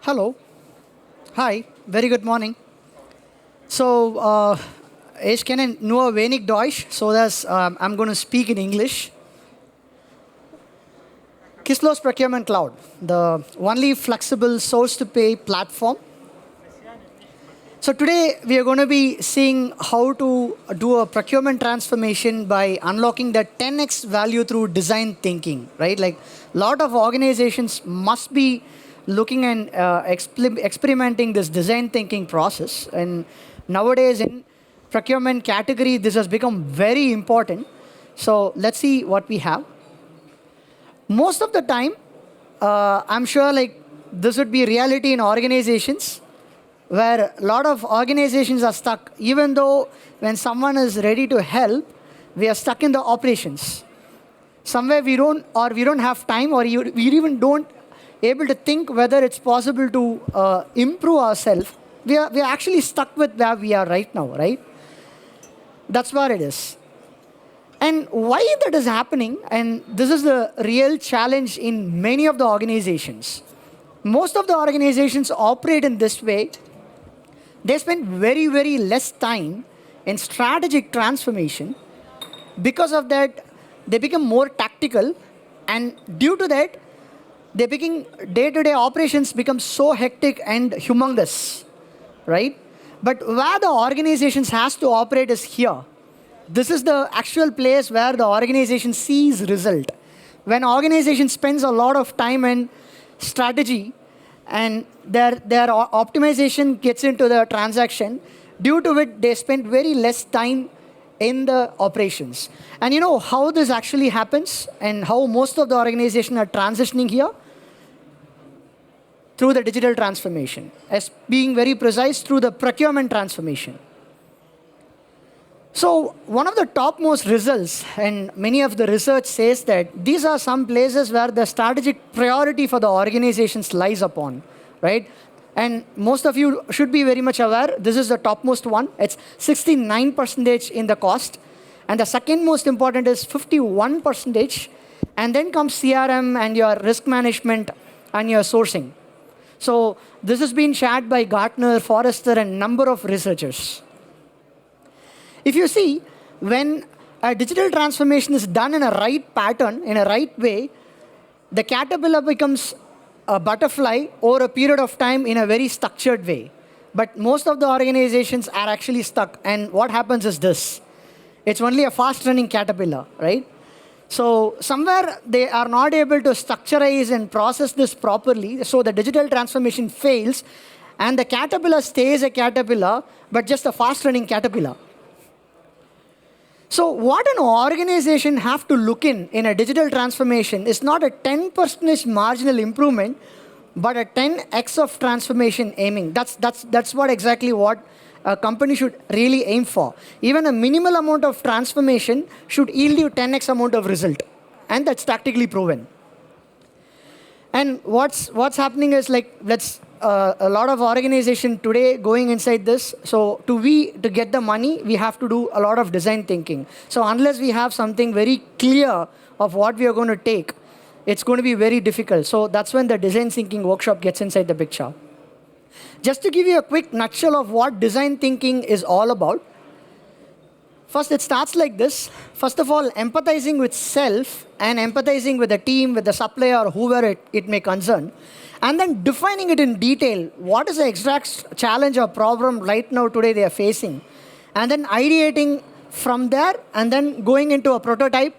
Hello. Hi. Very good morning. So, ich kenne nur wenig Deutsch, so dass I'm going to speak in English. Kislo's Procurement Cloud, the only flexible source-to-pay platform. So today we are going to be seeing how to do a procurement transformation by unlocking the 10x value through design thinking, right? Like a lot of organizations must be looking and experimenting this design thinking process. And nowadays in procurement category, this has become very important. So let's see what we have. Most of the time, I'm sure like this would be reality in organizations where a lot of organizations are stuck. Even though when someone is ready to help, we are stuck in the operations. Somewhere we don't have time, or we even don't able to think whether it's possible to improve ourselves. We are actually stuck with where we are right now, right? That's what it is. And why that is happening, and this is the real challenge in many of the organizations. Most of the organizations operate in this way. They spend very, very less time in strategic transformation. Because of that, they become more tactical, and due to that, they become day-to-day operations become so hectic and humongous, right? But where the organizations has to operate is here. This is the actual place where the organization sees result. When organization spends a lot of time and strategy, and their optimization gets into the transaction, due to it, they spend very less time in the operations. And you know how this actually happens and how most of the organizations are transitioning here? Through the digital transformation, as being very precise, through the procurement transformation. So one of the topmost results, and many of the research says that these are some places where the strategic priority for the organizations lies upon, right? And most of you should be very much aware, this is the topmost one. It's 69% in the cost. And the second most important is 51%. And then comes CRM and your risk management and your sourcing. So this has been shared by Gartner, Forrester, and number of researchers. If you see, when a digital transformation is done in a right pattern, in a right way, the caterpillar becomes a butterfly over a period of time in a very structured way. But most of the organizations are actually stuck. And what happens is this. It's only a fast-running caterpillar, right? So somewhere they are not able to structurize and process this properly. So the digital transformation fails. And the caterpillar stays a caterpillar, but just a fast-running caterpillar. So what an organization have to look in a digital transformation is not a 10% marginal improvement, but a 10x of transformation aiming. That's what exactly what a company should really aim for. Even a minimal amount of transformation should yield you 10x amount of result. And that's tactically proven. And what's happening is like, a lot of organization today going inside this. So to get the money, we have to do a lot of design thinking. So unless we have something very clear of what we are going to take, it's going to be very difficult. So that's when the design thinking workshop gets inside the picture. Just to give you a quick nutshell of what design thinking is all about. First, it starts like this. First of all, empathizing with self and empathizing with the team, with the supplier, or whoever it may concern. And then defining it in detail. What is the exact challenge or problem right now today they are facing? And then ideating from there, and then going into a prototype,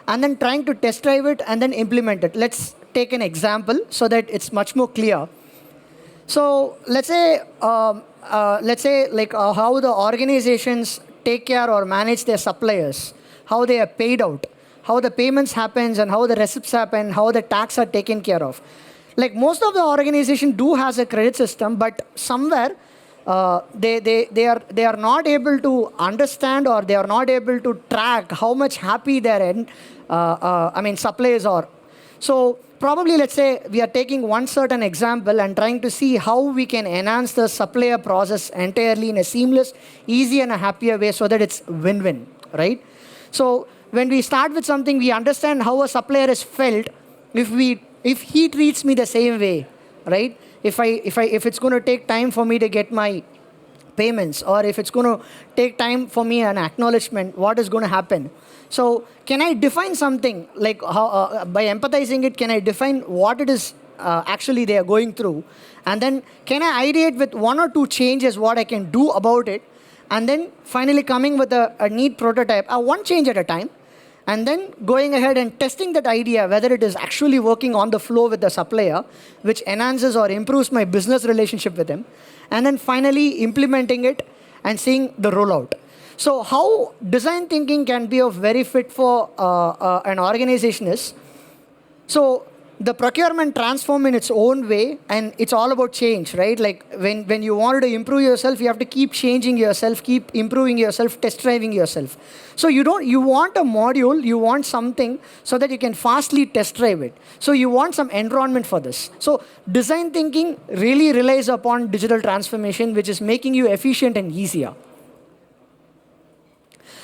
and then trying to test drive it, and then implement it. Let's take an example so that it's much more clear. So let's say like how the organizations take care or manage their suppliers, how they are paid out, how the payments happens, and how the receipts happen, how the tax are taken care of. Like most of the organization do has a credit system, but somewhere they are not able to understand, or they are not able to track how much happy their suppliers are. So probably let's say we are taking one certain example and trying to see how we can enhance the supplier process entirely in a seamless, easy, and a happier way so that it's win-win, right? So when we start with something, we understand how a supplier is felt if he treats me the same way, right? if it's going to take time for me to get my payments, or if it's going to take time for me an acknowledgement, what is going to happen? So can I define something, like how, by empathizing it, can I define what it is actually they are going through? And then can I ideate with one or two changes what I can do about it? And then finally coming with a neat prototype, one change at a time. And then going ahead and testing that idea, whether it is actually working on the flow with the supplier, which enhances or improves my business relationship with him. And then finally implementing it and seeing the rollout. So how design thinking can be of very fit for an organization is, so the procurement transform in its own way, and it's all about change, right? Like when you wanted to improve yourself, you have to keep changing yourself, keep improving yourself, test driving yourself. So you want a module, you want something so that you can fastly test drive it. So you want some environment for this. So design thinking really relies upon digital transformation, which is making you efficient and easier.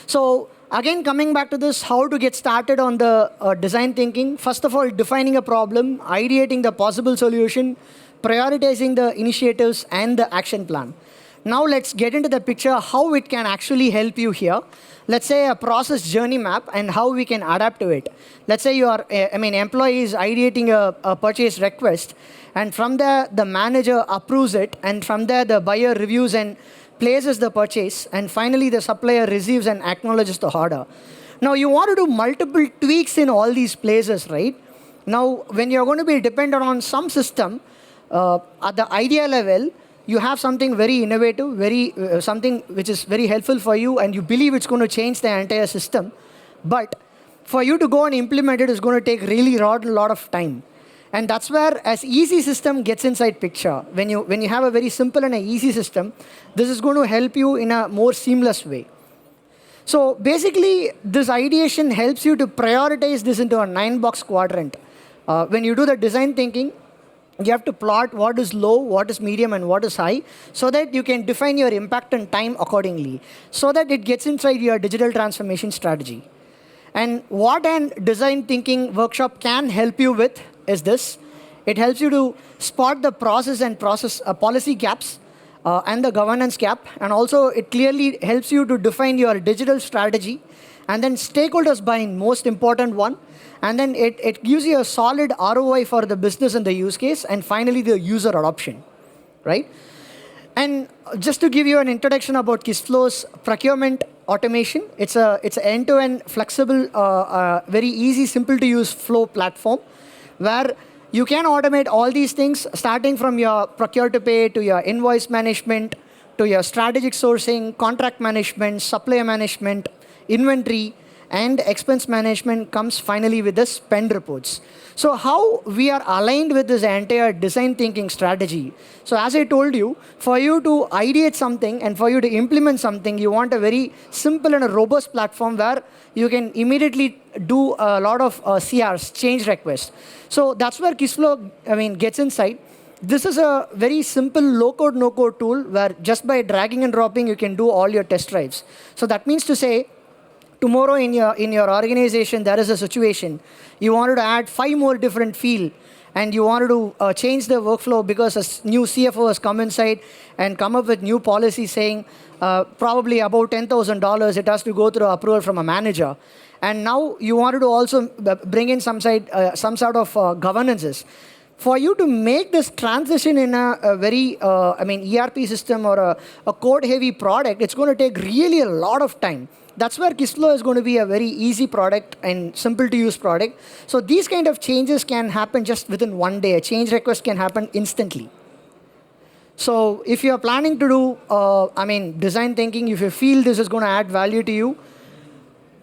So again, coming back to this, how to get started on the design thinking. First of all, defining a problem, ideating the possible solution, prioritizing the initiatives and the action plan. Now let's get into the picture how it can actually help you here. Let's say a process journey map and how we can adapt to it. Let's say employee is ideating a purchase request, and from there the manager approves it, and from there the buyer reviews and places the purchase, and finally the supplier receives and acknowledges the order. Now you want to do multiple tweaks in all these places, right? Now when you're going to be dependent on some system, at the idea level, you have something very innovative, something which is very helpful for you, and you believe it's going to change the entire system. But for you to go and implement it is going to take really a lot of time. And that's where as easy system gets inside picture. When you have a very simple and an easy system, this is going to help you in a more seamless way. So basically, this ideation helps you to prioritize this into a 9-box quadrant. When you do the design thinking, you have to plot what is low, what is medium, and what is high, so that you can define your impact and time accordingly, so that it gets inside your digital transformation strategy. And what an design thinking workshop can help you with is this. It helps you to spot the process and policy gaps and the governance gap. And also, it clearly helps you to define your digital strategy. And then stakeholders buy-in, most important one. And then it gives you a solid ROI for the business and the use case. And finally, the user adoption, right? And just to give you an introduction about KISSFlow's procurement automation, it's an end-to-end flexible, very easy, simple to use flow platform, where you can automate all these things, starting from your procure to pay, to your invoice management, to your strategic sourcing, contract management, supplier management, inventory, and expense management comes finally with the spend reports. So how we are aligned with this entire design thinking strategy. So as I told you, for you to ideate something and for you to implement something, you want a very simple and a robust platform where you can immediately do a lot of CRs, change requests. So that's where KISSFlow gets inside. This is a very simple low-code, no-code tool where just by dragging and dropping, you can do all your test drives. So that means to say, tomorrow in your organization, there is a situation. You wanted to add 5 more different field, and you wanted to change the workflow because a new CFO has come inside and come up with new policy saying probably about $10,000, it has to go through approval from a manager. And now you wanted to also bring in some sort of governances. For you to make this transition in a very, ERP system or a code-heavy product, it's going to take really a lot of time. That's where KISSFlow is going to be a very easy product and simple to use product. So these kind of changes can happen just within one day. A change request can happen instantly. So if you're planning to do, design thinking, if you feel this is going to add value to you,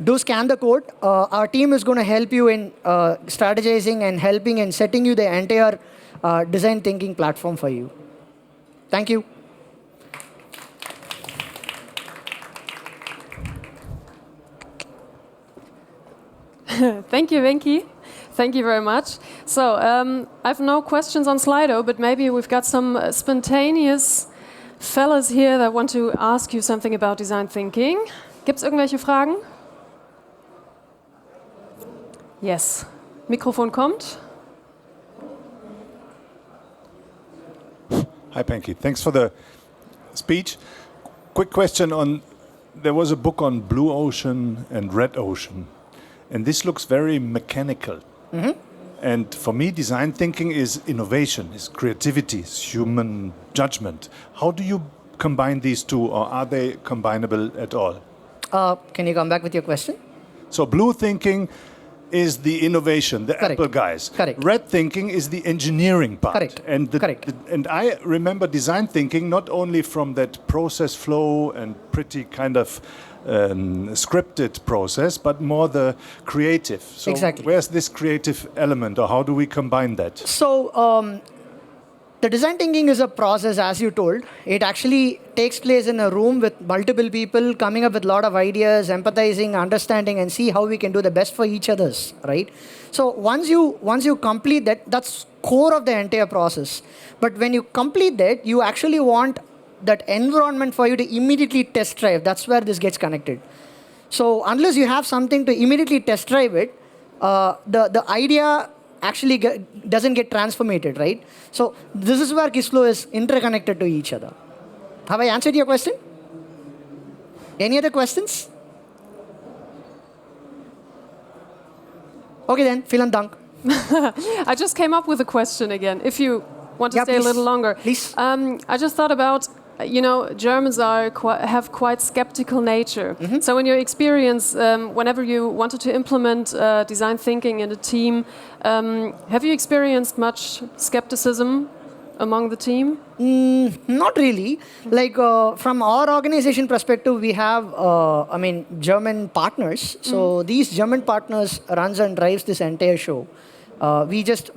do scan the code. Our team is going to help you in strategizing and helping and setting you the entire design thinking platform for you. Thank you. Thank you, Venki. Thank you very much. So I have no questions on Slido, but maybe we've got some spontaneous fellas here that want to ask you something about design thinking. Gibt's irgendwelche Fragen? Yes. Mikrofon kommt. Hi, Panky. Thanks for the speech. Quick question on, there was a book on blue ocean and red ocean, and this looks very mechanical. And for me, design thinking is innovation, is creativity, is human judgment. How do you combine these two, or are they combinable at all? Can you come back with your question? So blue thinking is the innovation, the Correct. Apple guys. Correct. Red thinking is the engineering part. Correct. And Correct. and I remember design thinking not only from that process flow and pretty kind of scripted process, but more the creative. So Exactly. where's this creative element, or how do we combine that? So the design thinking is a process, as you told. It actually takes place in a room with multiple people coming up with a lot of ideas, empathizing, understanding, and see how we can do the best for each others, right? So once you complete that, that's core of the entire process. But when you complete that, you actually want that environment for you to immediately test drive. That's where this gets connected. So unless you have something to immediately test drive it, the idea actually doesn't get transformated, right? So this is where Kislo is interconnected to each other. Have I answered your question? Any other questions? Okay then, vielen Dank. I just came up with a question again. If you want to Yeah, stay please. a little longer. Please. I just thought about, Germans have quite skeptical nature. So in your experience, whenever you wanted to implement design thinking in a team, have you experienced much skepticism among the team? Not really. Like from our organization perspective, we have, German partners. So these German partners runs and drives this entire show. We just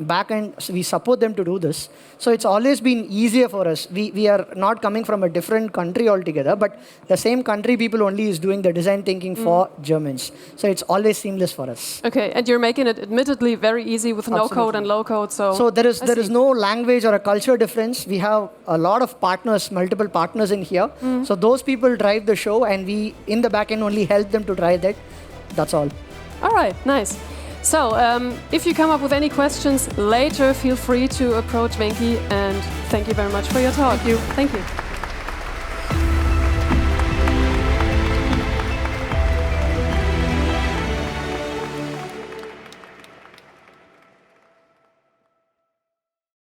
we support them to do this. So it's always been easier for us. We are not coming from a different country altogether, but the same country people only is doing the design thinking for Germans. So it's always seamless for us. Okay, and you're making it admittedly very easy with no code and low code. So there is no language or a culture difference. We have a lot of partners, multiple partners in here. So those people drive the show, and we in the back end only help them to drive that. That's all. All right, nice. So, if you come up with any questions later, feel free to approach Venki, and thank you very much for your talk. Thank you. Thank you.